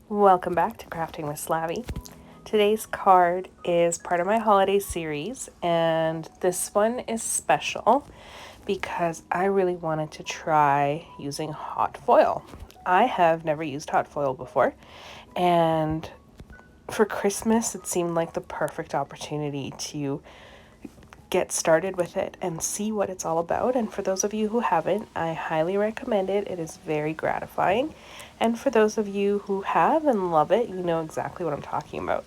Welcome back to Crafting with Slavy. Today's card is part of my holiday series, and this one is special because I really wanted to try using hot foil. I have never used hot foil before, and for Christmas it seemed like the perfect opportunity to get started with it and see what it's all about. And for those of you who haven't, I highly recommend it. It is very gratifying. And for those of you who have and love it, you know exactly what I'm talking about.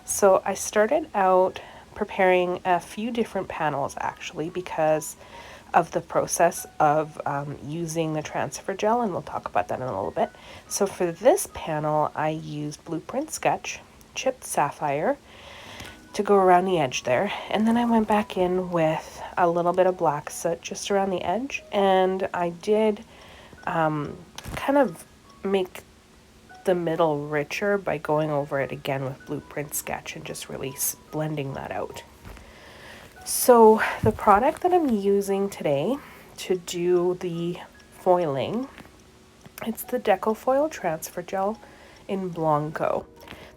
So I started out preparing a few different panels actually because of the process of using the transfer gel, and we'll talk about that in a little bit. So for this panel, I used Blueprint Sketch, chipped sapphire, to go around the edge there, and then I went back in with a little bit of black soot just around the edge, and I did kind of make the middle richer by going over it again with Blueprint Sketch and just really blending that out. So the product that I'm using today to do the foiling, it's the Deco Foil Transfer Gel in Blanco.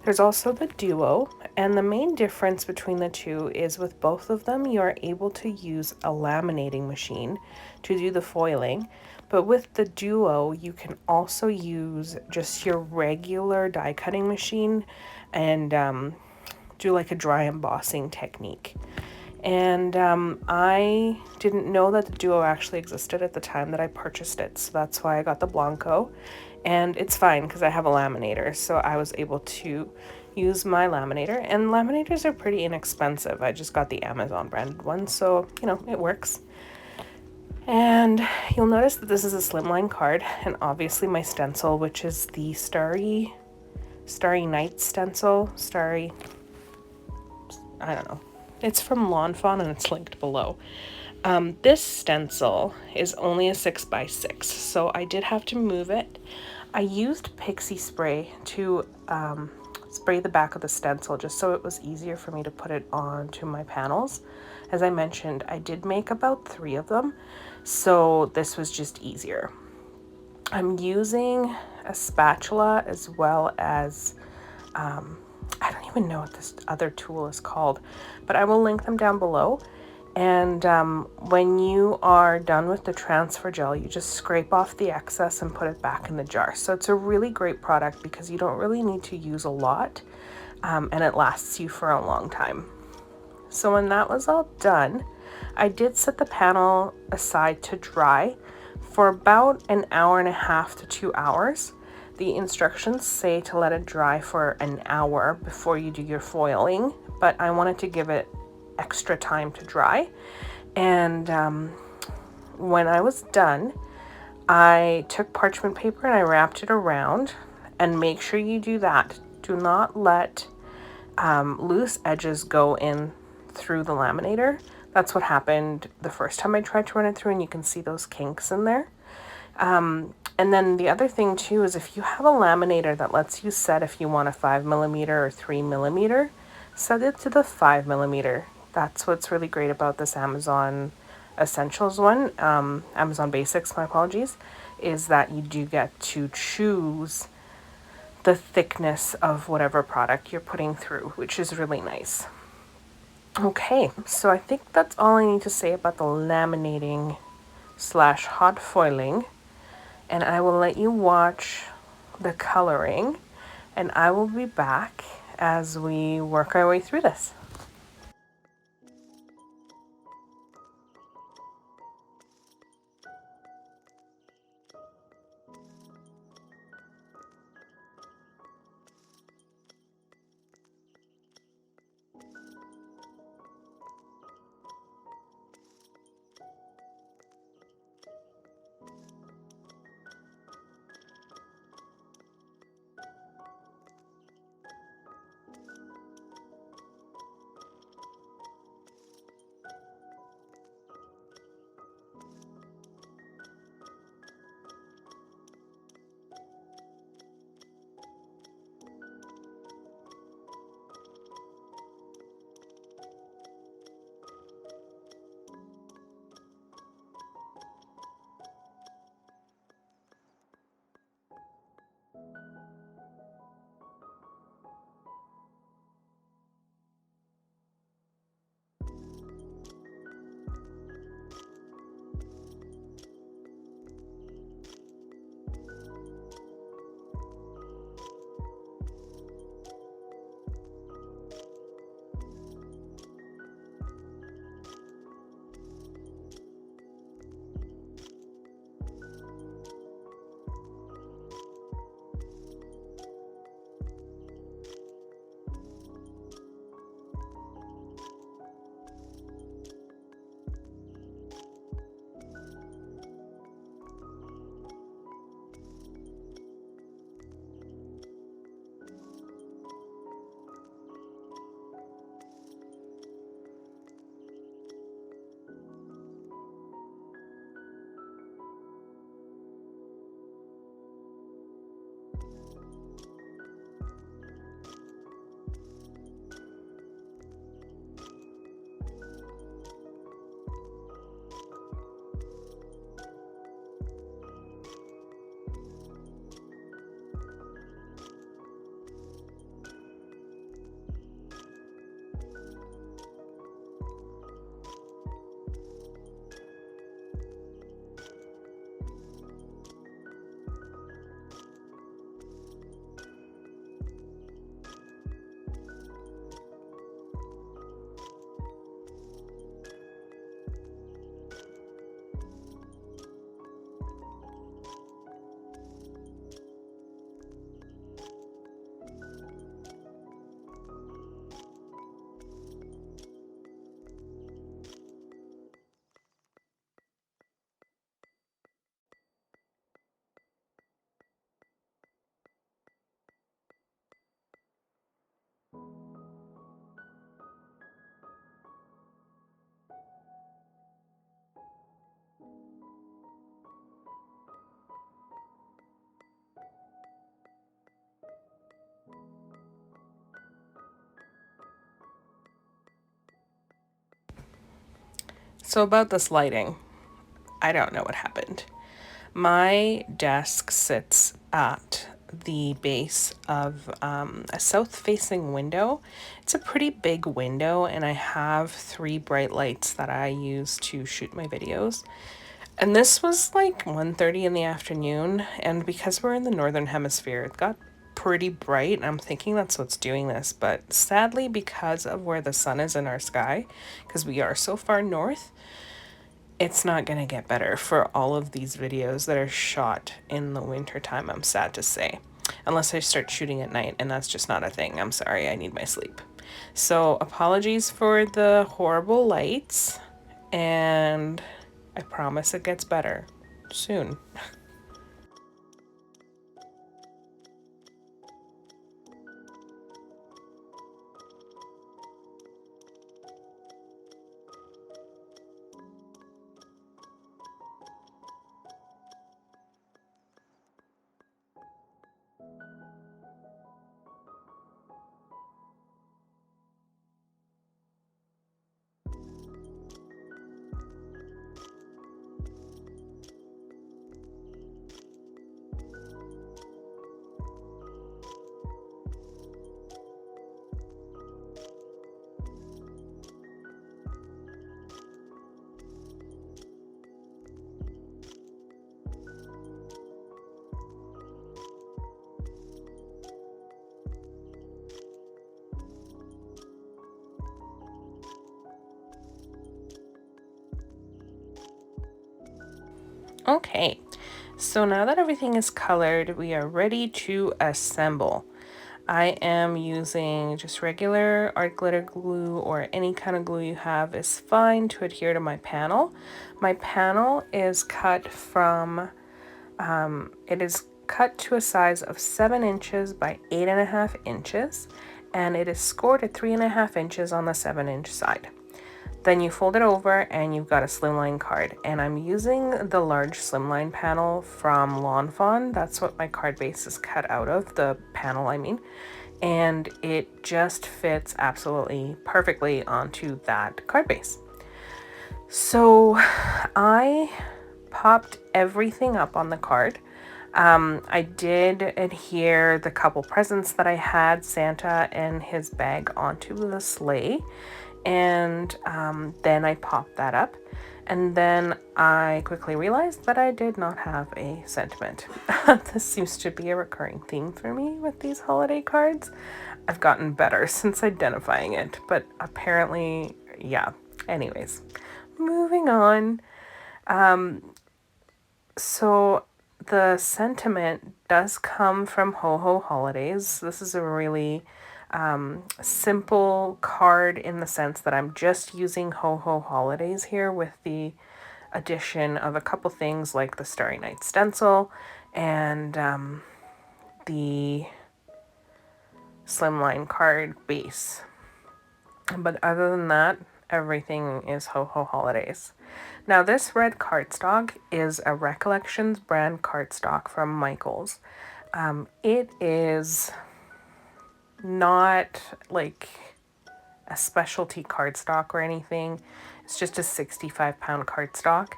There's also the Duo, and the main difference between the two is with both of them, you are able to use a laminating machine to do the foiling. But with the Duo, you can also use just your regular die cutting machine and do like a dry embossing technique. And I didn't know that the Duo actually existed at the time that I purchased it, so that's why I got the Blanco. And it's fine because I have a laminator, so I was able to use my laminator, and laminators are pretty inexpensive. I just got the Amazon branded one, so you know it works. And you'll notice that this is a slimline card, and obviously my stencil, which is the Starry Night stencil. I don't know. It's from Lawn Fawn and it's linked below. This stencil is only a 6x6, so I did have to move it. I used pixie spray to spray the back of the stencil just so it was easier for me to put it onto my panels. As I mentioned, I did make about 3 of them, so this was just easier. I'm using a spatula as well as I don't even know what this other tool is called, but I will link them down below. And when you are done with the transfer gel, you just scrape off the excess and put it back in the jar. So it's a really great product because you don't really need to use a lot, and it lasts you for a long time. So when that was all done, I did set the panel aside to dry for about an hour and a half to 2 hours. The instructions say to let it dry for an hour before you do your foiling, but I wanted to give it extra time to dry. And when I was done, I took parchment paper and I wrapped it around, and make sure you do that. Do not let loose edges go in through the laminator. That's what happened the first time I tried to run it through, and you can see those kinks in there. And then the other thing too is if you have a laminator that lets you set if you want a 5mm or 3mm, set it to the 5mm. That's what's really great about this Amazon Essentials one, Amazon Basics, my apologies, is that you do get to choose the thickness of whatever product you're putting through, which is really nice. Okay, so I think that's all I need to say about the laminating / hot foiling. And I will let you watch the coloring, and I will be back as we work our way through this. So about this lighting, I don't know what happened. My desk sits at the base of a south-facing window. It's a pretty big window, and I have 3 bright lights that I use to shoot my videos. And this was like 1:30 in the afternoon, and because we're in the northern hemisphere, it got pretty bright, and I'm thinking that's what's doing this. But sadly, because of where the sun is in our sky, because we are so far north, it's not gonna get better for all of these videos that are shot in the winter time, I'm sad to say. Unless I start shooting at night, and that's just not a thing. I'm sorry, I need my sleep. So apologies for the horrible lights, and I promise it gets better soon. Okay, so now that everything is colored, we are ready to assemble. I am using just regular art glitter glue, or any kind of glue you have is fine to adhere to my panel. My panel is cut from, it is cut to a size of 7 inches by 8.5 inches, and it is scored at 3.5 inches on the 7-inch side. Then you fold it over and you've got a slimline card, and I'm using the large slimline panel from Lawn Fawn. That's what my card base is cut out of, the panel I mean, and it just fits absolutely perfectly onto that card base. So I popped everything up on the card. I did adhere the couple presents that I had, Santa and his bag, onto the sleigh, and then I popped that up, and then I quickly realized that I did not have a sentiment. This seems to be a recurring theme for me with these holiday cards. I've gotten better since identifying it, but apparently, yeah. Anyways, moving on. So the sentiment does come from Ho-Ho-Holidays. This is a really simple card in the sense that I'm just using Ho-Ho-Holidays here, with the addition of a couple things like the Starry Night stencil and the slimline card base. But other than that, everything is Ho-Ho-Holidays. Now this red cardstock is a Recollections brand cardstock from Michaels. It is not like a specialty cardstock or anything. It's just a 65-pound cardstock,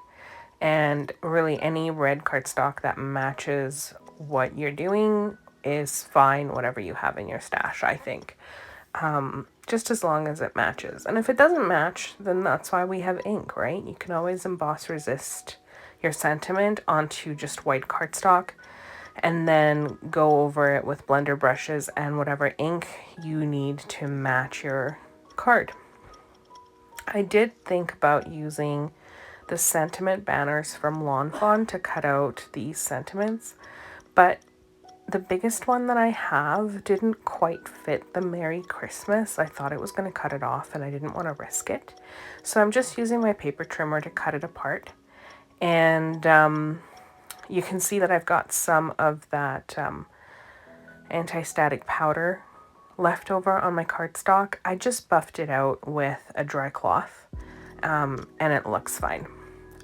and really any red cardstock that matches what you're doing is fine, whatever you have in your stash, I think. Just as long as it matches. And if it doesn't match, then that's why we have ink, right? You can always emboss resist your sentiment onto just white cardstock, and then go over it with blender brushes and whatever ink you need to match your card. I did think about using the sentiment banners from Lawn Fawn to cut out these sentiments, but the biggest one that I have didn't quite fit the Merry Christmas. I thought it was going to cut it off, and I didn't want to risk it. So I'm just using my paper trimmer to cut it apart. And you can see that I've got some of that anti-static powder left over on my cardstock. I just buffed it out with a dry cloth, and it looks fine.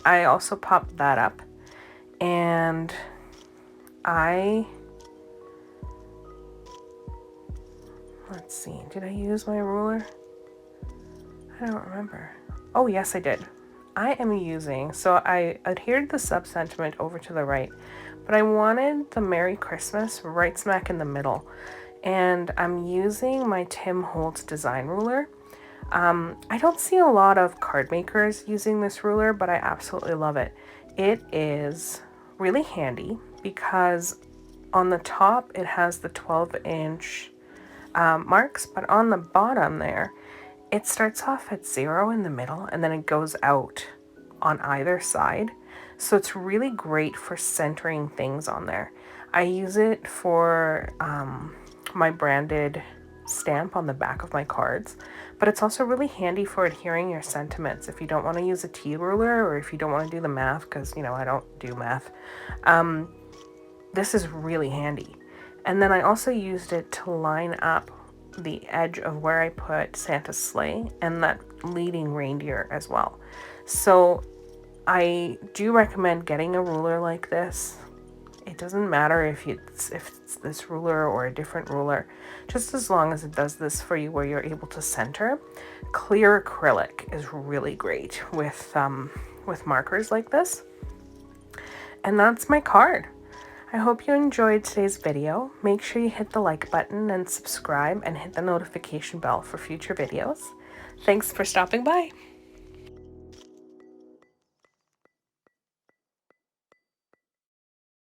I also popped that up, and let's see, did I use my ruler? I don't remember. Oh, yes, I did. I am using, so I adhered the sub-sentiment over to the right, but I wanted the Merry Christmas right smack in the middle. And I'm using my Tim Holtz design ruler. I don't see a lot of card makers using this ruler, but I absolutely love it. It is really handy because on the top it has the 12-inch marks, but on the bottom there, it starts off at 0 in the middle and then it goes out on either side. So it's really great for centering things on there. I use it for my branded stamp on the back of my cards, but it's also really handy for adhering your sentiments if you don't want to use a T ruler or if you don't want to do the math, because you know I don't do math. This is really handy. And then I also used it to line up the edge of where I put Santa's sleigh and that leading reindeer as well. So I do recommend getting a ruler like this. It doesn't matter if it's this ruler or a different ruler, just as long as it does this for you where you're able to center. Clear acrylic is really great with markers like this. And that's my card. I hope you enjoyed today's video. Make sure you hit the like button and subscribe and hit the notification bell for future videos. Thanks for stopping by.